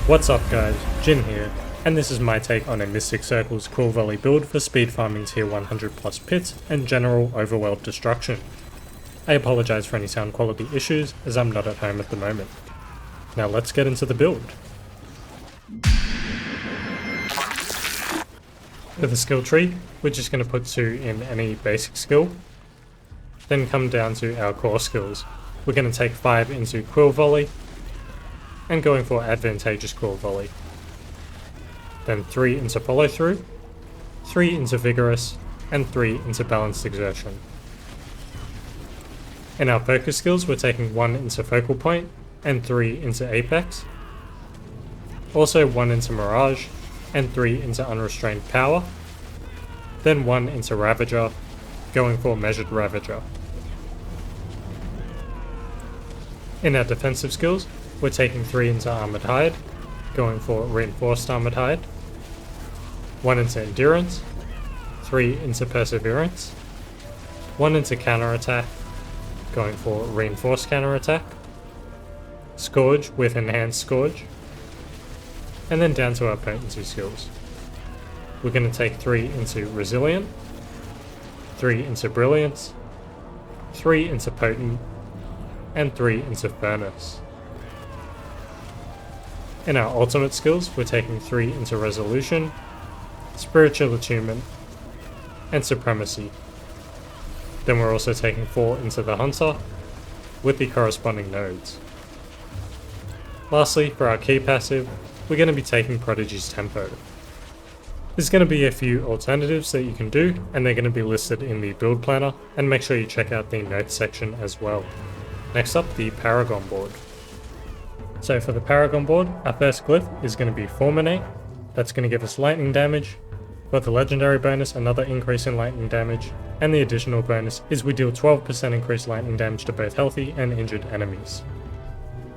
What's up guys, Jin here, and this is my take on a Mystic Circle's Quill Volley build for speed farming tier 100 plus pits and general overworld destruction. I apologise for any sound quality issues as I'm not at home at the moment. Now let's get into the build. For the skill tree, we're just going to put 2 in any basic skill, then come down to our core skills. We're going to take 5 into Quill Volley, and going for advantageous Quill Volley. Then 3 into follow through, 3 into vigorous, and 3 into balanced exertion. In our focus skills, we're taking 1 into focal point and 3 into apex. Also 1 into mirage and 3 into unrestrained power. Then 1 into ravager, going for measured ravager. In our defensive skills, we're taking 3 into Armored Hide, going for Reinforced Armored Hide, 1 into Endurance, 3 into Perseverance, 1 into Counterattack, going for Reinforced Counterattack, Scourge with Enhanced Scourge, and then down to our Potency skills. We're going to take 3 into Resilient, 3 into Brilliance, 3 into Potent, and 3 into Furnace. In our ultimate skills, we're taking 3 into Resolution, Spiritual Attunement, and Supremacy. Then we're also taking 4 into the Hunter, with the corresponding nodes. Lastly, for our key passive, we're going to be taking Prodigy's Tempo. There's going to be a few alternatives that you can do, and they're going to be listed in the build planner, and make sure you check out the notes section as well. Next up, the Paragon Board. So for the Paragon Board, our first glyph is going to be Fulminate. That's going to give us lightning damage. For the legendary bonus, another increase in lightning damage, and the additional bonus is we deal 12% increased lightning damage to both healthy and injured enemies.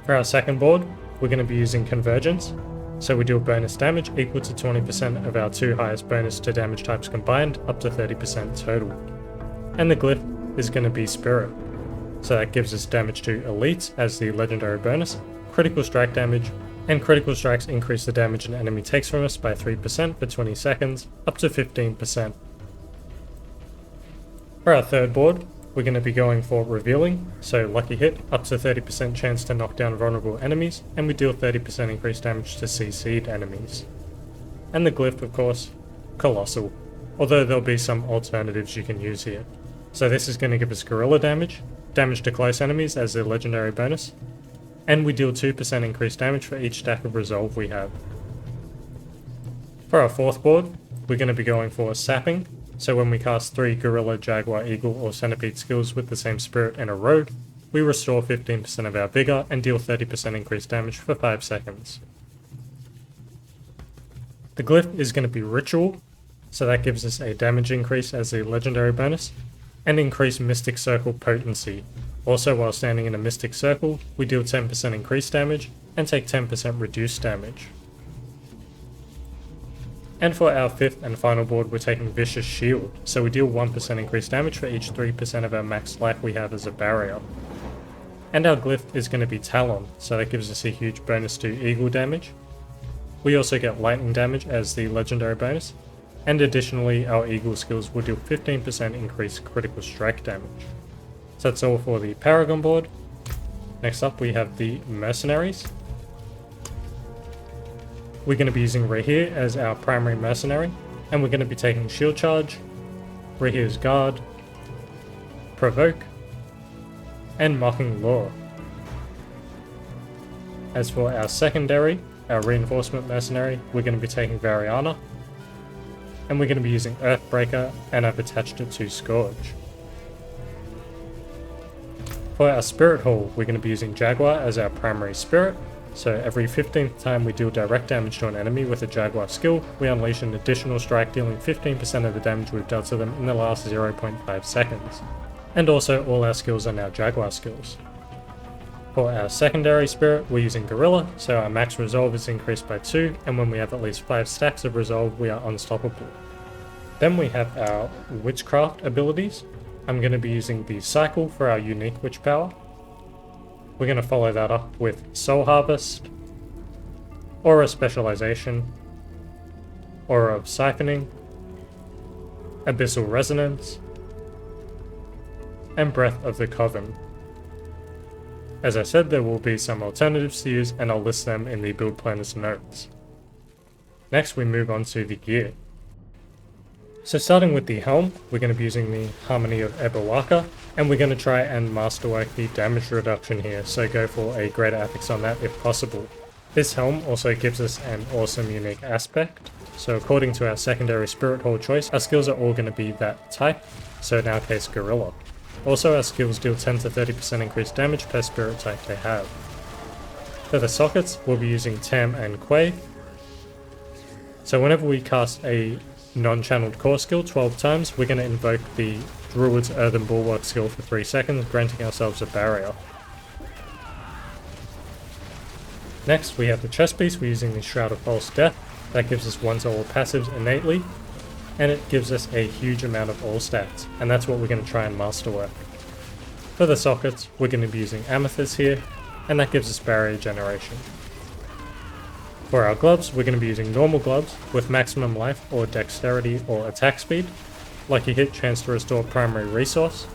For our second board, we're going to be using Convergence. So we deal bonus damage equal to 20% of our 2 highest bonus to damage types combined, up to 30% total. And the glyph is going to be Spirit. So that gives us damage to elites as the legendary bonus, critical strike damage, and critical strikes increase the damage an enemy takes from us by 3% for 20 seconds, up to 15%. For our third board, we're going to be going for Revealing, so lucky hit, up to 30% chance to knock down vulnerable enemies, and we deal 30% increased damage to CC'd enemies. And the glyph, of course, Colossal, although there'll be some alternatives you can use here. So this is going to give us Gorilla damage, damage to close enemies as the legendary bonus, and we deal 2% increased damage for each stack of resolve we have. For our fourth board, we're going to be going for Sapping, so when we cast 3 Gorilla, Jaguar, Eagle or Centipede skills with the same spirit in a row, we restore 15% of our vigor and deal 30% increased damage for 5 seconds. The glyph is going to be Ritual, so that gives us a damage increase as a legendary bonus, and increased Mystic Circle potency. Also, while standing in a Mystic Circle, we deal 10% increased damage and take 10% reduced damage. And for our fifth and final board, we're taking Vicious Shield, so we deal 1% increased damage for each 3% of our max life we have as a barrier. And our glyph is going to be Talon, so that gives us a huge bonus to Eagle damage. We also get Lightning damage as the legendary bonus, and additionally our Eagle skills will deal 15% increased critical strike damage. So that's all for the Paragon Board. Next up we have the Mercenaries. We're going to be using Rahir as our primary mercenary, and we're going to be taking Shield Charge, Rahir's Guard, Provoke, and Mocking Lure. As for our secondary, our Reinforcement Mercenary, we're going to be taking Variana, and we're going to be using Earthbreaker, and I've attached it to Scourge. For our Spirit Hall, we're going to be using Jaguar as our primary spirit, so every 15th time we deal direct damage to an enemy with a Jaguar skill, we unleash an additional strike dealing 15% of the damage we've dealt to them in the last 0.5 seconds. And also all our skills are now Jaguar skills. For our secondary spirit, we're using Gorilla, so our max resolve is increased by 2, and when we have at least 5 stacks of resolve, we are unstoppable. Then we have our Witchcraft abilities. I'm going to be using the Cycle for our unique witch power. We're going to follow that up with Soul Harvest, Aura Specialization, Aura of Siphoning, Abyssal Resonance, and Breath of the Coven. As I said, there will be some alternatives to use, and I'll list them in the build planner's notes. Next we move on to the gear. So starting with the helm, we're going to be using the Harmony of Ebawaka, and we're going to try and masterwork the damage reduction here, so go for a greater affix on that if possible. This helm also gives us an awesome unique aspect, so according to our secondary spirit hall choice, our skills are all going to be that type, so in our case Gorilla. Also our skills deal 10 to 30% increased damage per spirit type they have. For the sockets, we'll be using Tam and Quay. So whenever we cast a non-channeled core skill 12 times, we're going to invoke the Druid's Earthen Bulwark skill for 3 seconds, granting ourselves a barrier. Next we have the chest piece. We're using the Shroud of False Death. That gives us 1 to all passives innately, and it gives us a huge amount of all stats, and that's what we're going to try and masterwork. For the sockets, we're going to be using Amethyst here, and that gives us barrier generation. For our gloves, we're going to be using normal gloves with maximum life or dexterity or attack speed, lucky hit, chance to restore primary resource,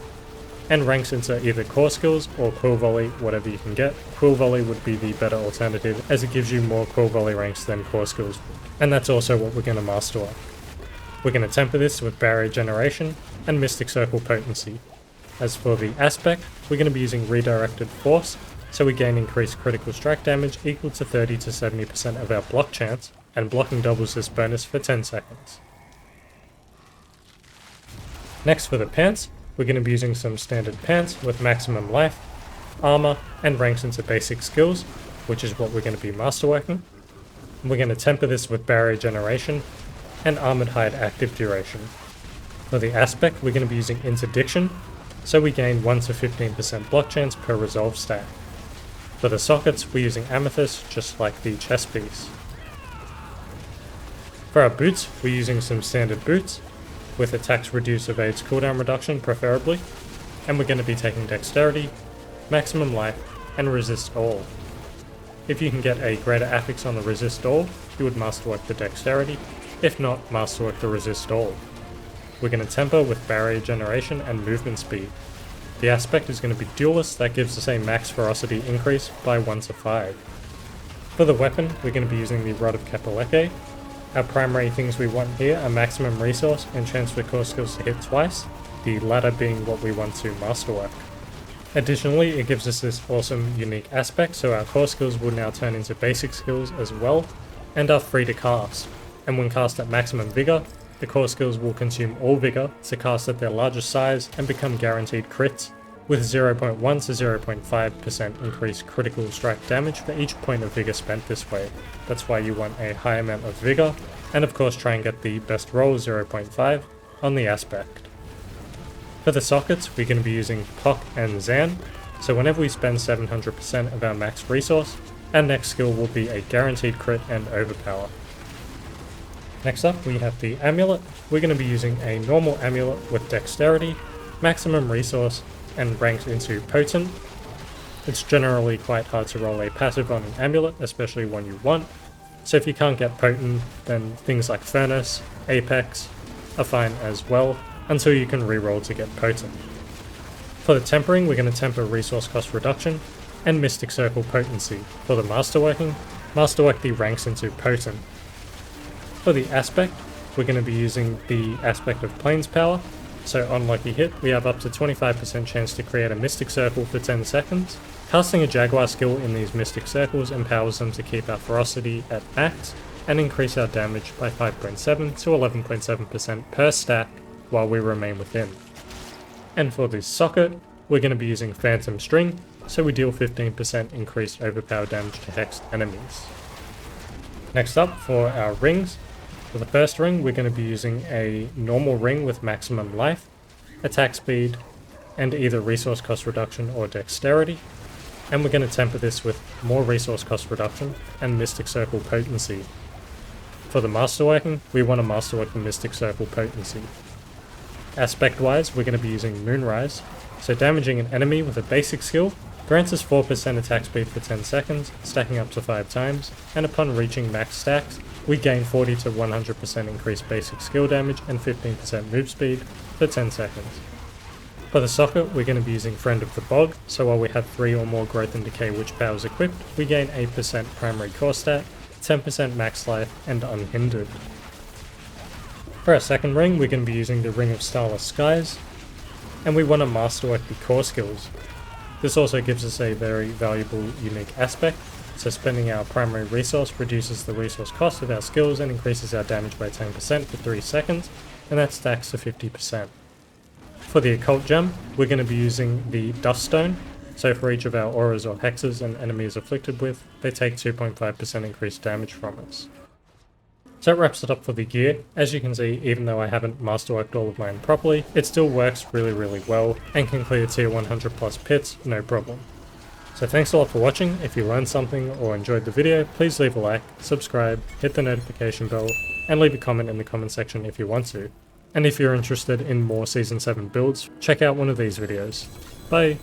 and ranks into either core skills or Quill Volley, whatever you can get. Quill Volley would be the better alternative as it gives you more Quill Volley ranks than core skills, and that's also what we're going to masterwork. We're going to temper this with barrier generation and Mystic Circle potency. As for the aspect, we're going to be using redirected force, so we gain increased critical strike damage equal to 30 to 70% of our block chance, and blocking doubles this bonus for 10 seconds. Next for the pants, we're going to be using some standard pants with maximum life, armor, and ranks into basic skills, which is what we're going to be masterworking. We're going to temper this with barrier generation and armored hide active duration. For the aspect, we're going to be using interdiction, so we gain 1 to 15% block chance per resolve stack. For the sockets, we're using Amethyst, just like the chest piece. For our boots, we're using some standard boots, with attacks reduce evades cooldown reduction preferably, and we're going to be taking dexterity, maximum life, and resist all. If you can get a greater affix on the resist all, you would masterwork the dexterity, if not, masterwork the resist all. We're going to temper with barrier generation and movement speed. The aspect is going to be duelist, that gives us a max ferocity increase by 1 to 5. For the weapon, we're going to be using the Rod of Kapaleke. Our primary things we want here are maximum resource and chance for core skills to hit twice, the latter being what we want to masterwork. Additionally, it gives us this awesome unique aspect, so our core skills will now turn into basic skills as well, and are free to cast. And when cast at maximum vigor, the core skills will consume all vigor to cast at their largest size and become guaranteed crits, with 0.1 to 0.5% increased critical strike damage for each point of vigor spent this way. That's why you want a high amount of vigor, and of course try and get the best roll 0.5 on the aspect. For the sockets, we're going to be using Pock and Zan, so whenever we spend 700% of our max resource, our next skill will be a guaranteed crit and overpower. Next up we have the Amulet. We're going to be using a normal Amulet with dexterity, maximum resource, and ranked into potent. It's generally quite hard to roll a passive on an Amulet, especially one you want, so if you can't get potent, then things like Furnace, Apex are fine as well, until you can reroll to get potent. For the tempering, we're going to temper resource cost reduction and Mystic Circle potency. For the masterworking, masterwork the ranks into potent. For the aspect, we're going to be using the aspect of Plains Power, so on lucky hit we have up to 25% chance to create a Mystic Circle for 10 seconds. Casting a Jaguar skill in these Mystic Circles empowers them to keep our ferocity at max and increase our damage by 5.7 to 11.7% per stack while we remain within. And for this socket, we're going to be using Phantom String, so we deal 15% increased overpower damage to hexed enemies. Next up, for our rings. For the first ring, we're going to be using a normal ring with maximum life, attack speed, and either resource cost reduction or dexterity. And we're going to temper this with more resource cost reduction and Mystic Circle potency. For the masterworking, we want to masterwork the Mystic Circle potency. Aspect wise, we're going to be using Moonrise, so damaging an enemy with a basic skill Grants us 4% attack speed for 10 seconds, stacking up to 5 times, and upon reaching max stacks, we gain 40 to 100% increased basic skill damage and 15% move speed for 10 seconds. For the socket, we're going to be using Friend of the Bog, so while we have 3 or more growth and decay witch powers equipped, we gain 8% primary core stat, 10% max life, and unhindered. For our second ring, we're going to be using the Ring of Starless Skies, and we want to masterwork the core skills. This also gives us a very valuable unique aspect, so spending our primary resource reduces the resource cost of our skills and increases our damage by 10% for 3 seconds, and that stacks to 50%. For the occult gem, we're going to be using the Dust Stone, so for each of our auras or hexes an enemy is afflicted with, they take 2.5% increased damage from us. So that wraps it up for the gear. As you can see, even though I haven't masterworked all of mine properly, it still works really well and can clear tier 100 plus pits, no problem. So thanks a lot for watching. If you learned something or enjoyed the video, please leave a like, subscribe, hit the notification bell, and leave a comment in the comment section if you want to. And if you're interested in more Season 7 builds, check out one of these videos. Bye!